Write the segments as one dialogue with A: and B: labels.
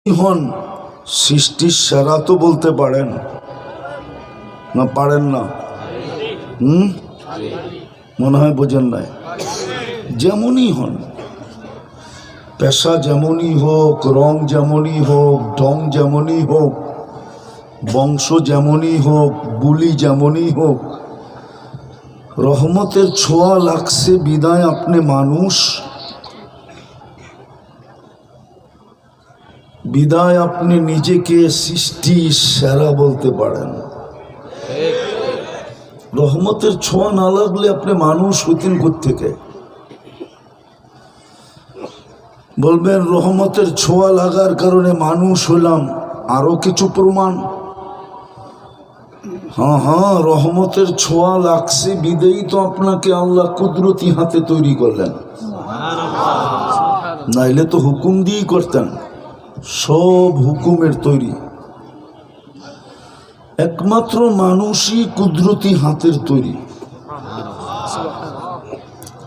A: হন সৃষ্টির সেরা তো বলতে পারেন না? পারেন না? মনে হয় বোঝেন নাই। যেমনই হন, পেশা যেমনই হোক, রং যেমনই হোক, ঢং যেমনই হোক, বংশ যেমনই হোক, বুলি যেমনই হোক, রহমতের ছোঁয়া লাগছে বিদায় আপনি মানুষ, বিদায় আপনি নিজেকে সৃষ্টি সেরা বলতে পারেন। রহমতের ছোঁয়া না লাগলে আপনি মানুষ হইতেন কোত্থেকে? বলবেন রহমতের ছোঁয়া লাগার কারণে মানুষ হলাম, আরো কিছু প্রমাণ? হ্যাঁ, রহমতের ছোঁয়া লাগছে বিদেই তো আপনাকে আল্লাহ কুদরতি হাতে তৈরি করলেন, নাইলে তো হুকুম দিয়েই করতেন। সব হুকুমের তৈরি, একমাত্র মানুষই কুদরতি হাতের তৈরি।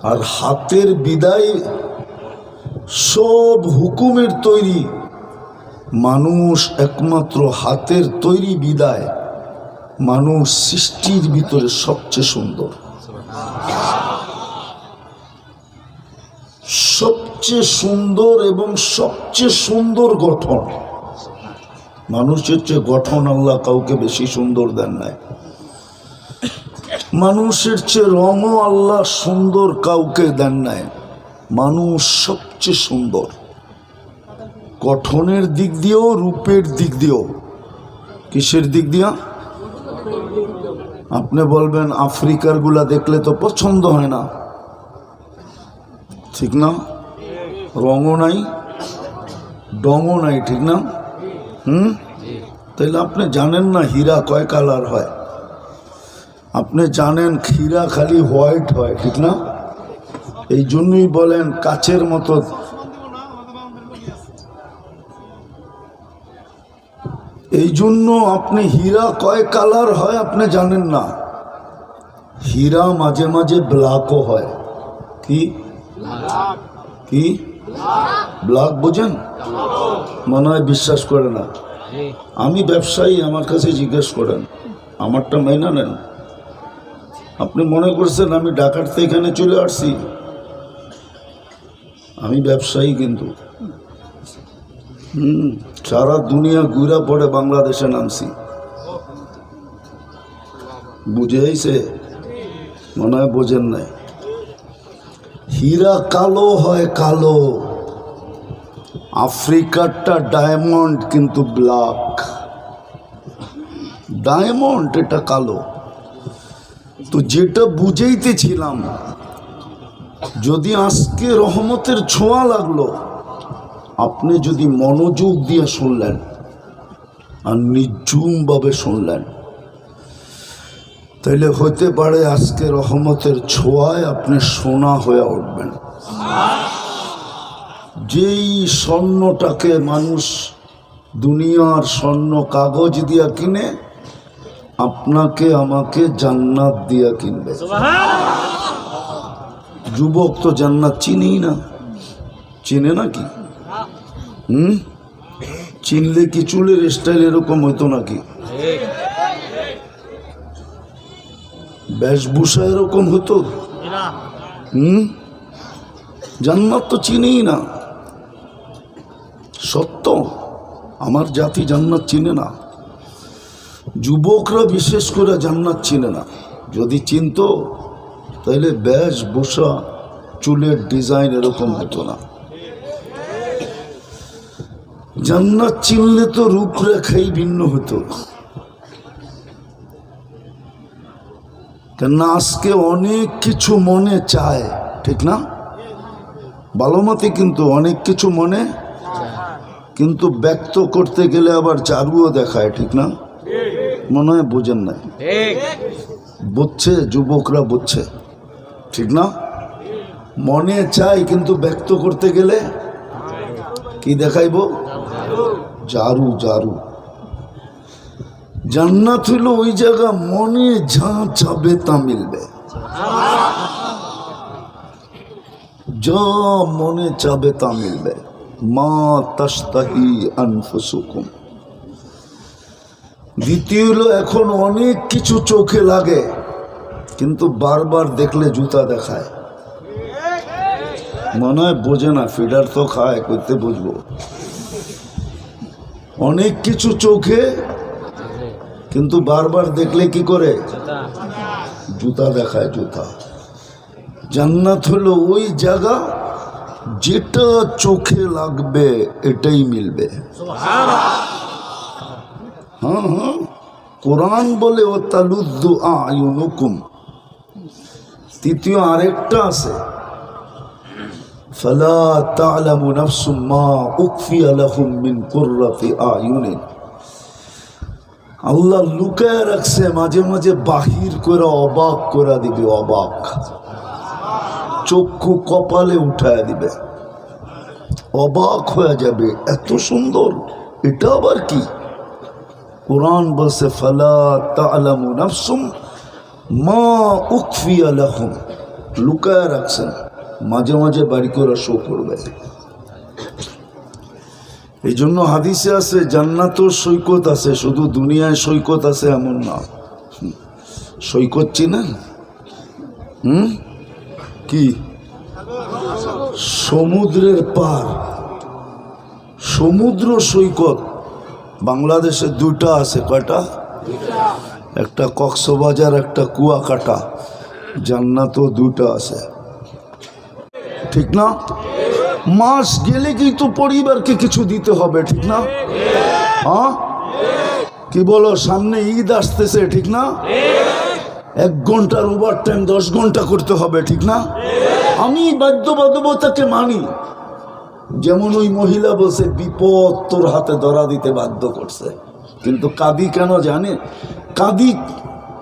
A: আর হাতের বিদায় সব হুকুমের তৈরি, মানুষ একমাত্র হাতের তৈরি বিদায় মানুষ সৃষ্টির ভিতরে সবচেয়ে সুন্দর, সবচেয়ে সুন্দর এবং সবচেয়ে সুন্দর গঠন। মানুষের চেয়ে গঠন আল্লাহ কাউকে বেশি সুন্দর দেন নাই, মানুষের চেয়ে রঙও আল্লাহ সুন্দর কাউকে দেন নাই। মানুষ সবচেয়ে সুন্দর গঠনের দিক দিয়েও, রূপের দিক দিয়েও। কিসের দিক দিয়া? আপনি বলবেন আফ্রিকার গুলা দেখলে তো পছন্দ হয় না, ঠিক না? রঙও নাই, ডঙও নাই, ঠিক না? তাইলে আপনি জানেন না হীরা কয় কালার হয়? আপনি জানেন হীরা খালি হোয়াইট হয়, ঠিক না? এই জন্যই বলেন কাচের মতো। এই জন্য আপনি হীরা কয় কালার হয় আপনি জানেন না। হীরা মাঝে মাঝে ব্ল্যাকও হয়। কি কি ব্ল্যাক বোঝেন? মনে হয় বিশ্বাস করে না। আমি ব্যবসায়ী, আমার কাছে জিজ্ঞেস করেন, আমারটা মাইনা নেন। আপনি মনে করছেন আমি ঢাকার থেকে এখানে চলে আসছি? আমি ব্যবসায়ী, কিন্তু সারা দুনিয়া ঘুরা পড়ে বাংলাদেশে নামছি। বুঝে আইছে? মনে হয় বোঝেন নাই। হীরা কালো হয়, কালো। আফ্রিকারটা ডায়মন্ড কিন্তু ব্ল্যাক। ডায়মন্ড এটা কালো। তো যেটা বুঝাইতেছিলাম, যদি আজকে রহমতের ছোঁয়া লাগলো, আপনি যদি মনোযোগ দিয়ে শুনলেন আর নির্ঝুমভাবে শুনলেন, তাইলে হইতে পারে আজকে রহমতের ছোঁয়ায় আপনি সোনা হয়ে উঠবেন। যেই স্বর্ণটাকে মানুষ দুনিয়ার স্বর্ণ কাগজ দিয়া কিনে, আপনাকে আমাকে জান্নাত দিয়া কিনবে। যুবক তো জান্নাত চিনেই না, চিনে নাকি? চিনলে কি চুলের স্টাইল এরকম হইতো নাকি? বেশভূষা এরকম হতো? জান্নাত তো চিনেই না। সত্য, আমার জাতি জান্নাত চিনে না। যুবকরা বিশেষ করে জান্নাত চিনে না। যদি চিনতো তাহলে বেশভূষা, চুলের ডিজাইন এরকম হতো না। জান্নাত চিনলে তো রূপরেখাই ভিন্ন হতো। কেননা আজকে অনেক কিছু মনে চায়, ঠিক না? ভালো মতে কিন্তু অনেক কিছু মনে, কিন্তু ব্যক্ত করতে গেলে আবার চারুও দেখায়, ঠিক না? মনে হয় বোঝেন নাই। বুঝছে, যুবকরা বুঝছে, ঠিক না? মনে চাই, কিন্তু ব্যক্ত করতে গেলে কি দেখাইব? জারু। জারু। জান্নাত হইল ওই জায়গা, মনে যা চাবে তা মিলবে। যা মনে চাবে তা মিলবে। মা তাশতাহি আনফুসুকুম। দ্বিতীয় হলো, এখন অনেক কিছু চোখে লাগে কিন্তু বারবার দেখলে জুতা দেখায়। মনে হয় বোঝে না, ফিডার তো খায়, করতে বুঝবো। অনেক কিছু চোখে কিন্তু বারবার দেখলে কি করে? জুতা দেখায়, জুতা। জান্নাত হলো ওই জায়গা যেটা চোখে লাগবে এটাই মিলবে। হ্যাঁ হ্যাঁ, কোরআন বলে ও তালুদ্দু আয়ুনুকুম। তৃতীয় আরেকটা আছে, ফালা তা'লামু নাফসুম মা উখফিয়া লাহুম মিন কুররাতি আয়ুনিন। আল্লাহ লুকায় রাখছে, মাঝে মাঝে বাহির করে অবাক করে দিবে, অবাক। চক্ষু কপালে উঠায় দিবে, অবাক হয়ে যাবে, এত সুন্দর, এটা আবার কি? কোরআন বলছে ফালা তা'লামু নাফসুম মা উখফিয়া লাহুম, লুকায় রাখছেন, মাঝে মাঝে বাড়ি করে শো করবে। এই জন্য হাদিসে আছে জান্নাতেও সৈকত আছে, শুধু দুনিয়ায় সৈকত আছে এমন না। সৈকত চিনেন? কি? সমুদ্রের পার, সমুদ্র সৈকত বাংলাদেশে দুইটা আছে। কয়টা? একটা কক্সবাজার, একটা কুয়াকাটা। জান্নাতও দুইটা আছে, ঠিক না? মাস গেলে কি তো পরিবারকে কিছু দিতে হবে, ঠিক না? হ্যাঁ, কি বলো? সামনে ঈদ আসতেছে, ঠিক না? 1 ঘন্টার ওভার টাইম 10 ঘন্টা করতে হবে, ঠিক না? আমি বাধ্যবাধকতাকে মানি। যেমন ওই মহিলা বলছে বিপদ তোর হাতে ধরা দিতে বাধ্য করছে, কিন্তু কাঁদি কেন জানে? কাঁদি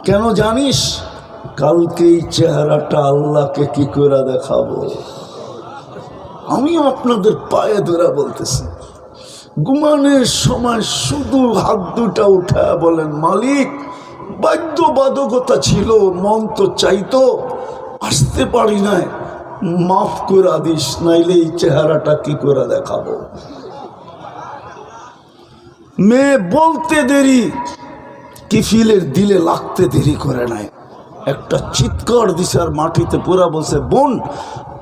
A: কেন জানিস? কালকে এই চেহারাটা আল্লাহকে কি করে দেখাবো। আমি আপনাদের পায়ে ধরে বলতেছি, ঘুমানোর সময় শুধু হাত দুটা উঠায় বলেন, মালিক বাধ্যবাধকতা ছিল, মন তো চাইতো, আসতে পারি নাই, মাফ করে দিস, নাইলে এই চেহারাটা কি করে দেখাবো। মেয়ে বলতে দেরি, কিফিলের দিলে লাগতে দেরি করে নাই। একটা চিৎকার দিছে আর মাটিতে পুরা বলছে, বোন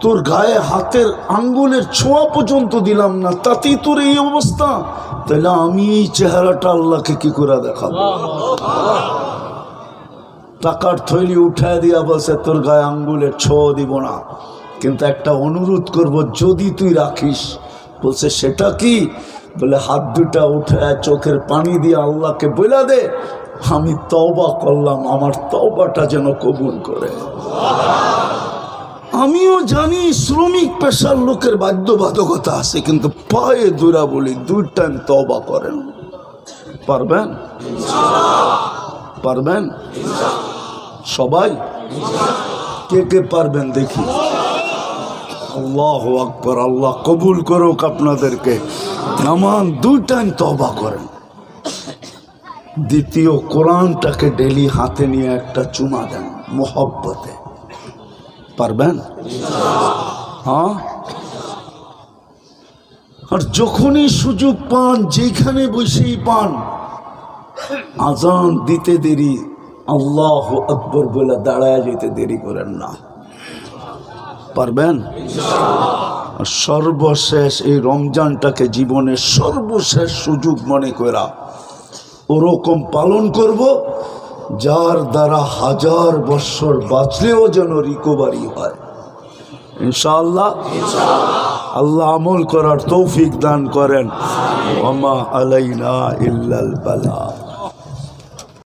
A: তোর গায়ে হাতের আঙ্গুলের ছোঁয়া পর্যন্ত দিলাম না, তাতেই তোর এই অবস্থা, তাহলে আমি এই চেহারাটা আল্লাহকে কি করে দেখাবো। টাকার থৈলি উঠায় দিয়া বলছে তোর গায়ে আঙ্গুলের ছোঁয়া দিব না, কিন্তু একটা অনুরোধ করব, যদি তুই রাখিস। বলছে সেটা কি? বলে হাত দুটা উঠায় চোখের পানি দিয়ে আল্লাহকে বলে দে, আমি তওবা করলাম, আমার তওবাটা যেন কবুল করে। আমিও জানি শ্রমিক পেশার লোকের বাধ্যবাধকতা আছে, কিন্তু পায়ে দুরা বলি 2 টাইম তওবা করেন। পারবেন? পারবেন সবাই? কে কে পারবেন দেখি? আল্লাহু আকবার, আল্লাহ কবুল করুক আপনাদেরকে। নামান 2 টাইম তওবা করেন। দ্বিতীয়, কোরআনটাকে ডেলি হাতে নিয়ে একটা চুমা দেন মোহব্বতে। পারবেন? হ্যাঁ। আর যখনই সুযোগ পান, যেখানে বসেই পান, আজান দিতে দেরি আল্লাহু আকবার বলে দাঁড়ায় যেতে দেরি করেন না। পারবেন? আর সর্বশেষ এই রমজানটাকে জীবনের সর্বশেষ সুযোগ মনে করা ওরকম পালন করব যার দ্বারা 1000 বছর বাঁচলেও যেন রিকভারি হয় ইনশাআল্লাহ। আল্লাহ আমল করার তৌফিক দান করেন। ওয়া মা আলাইনা ইল্লাল বালাগ।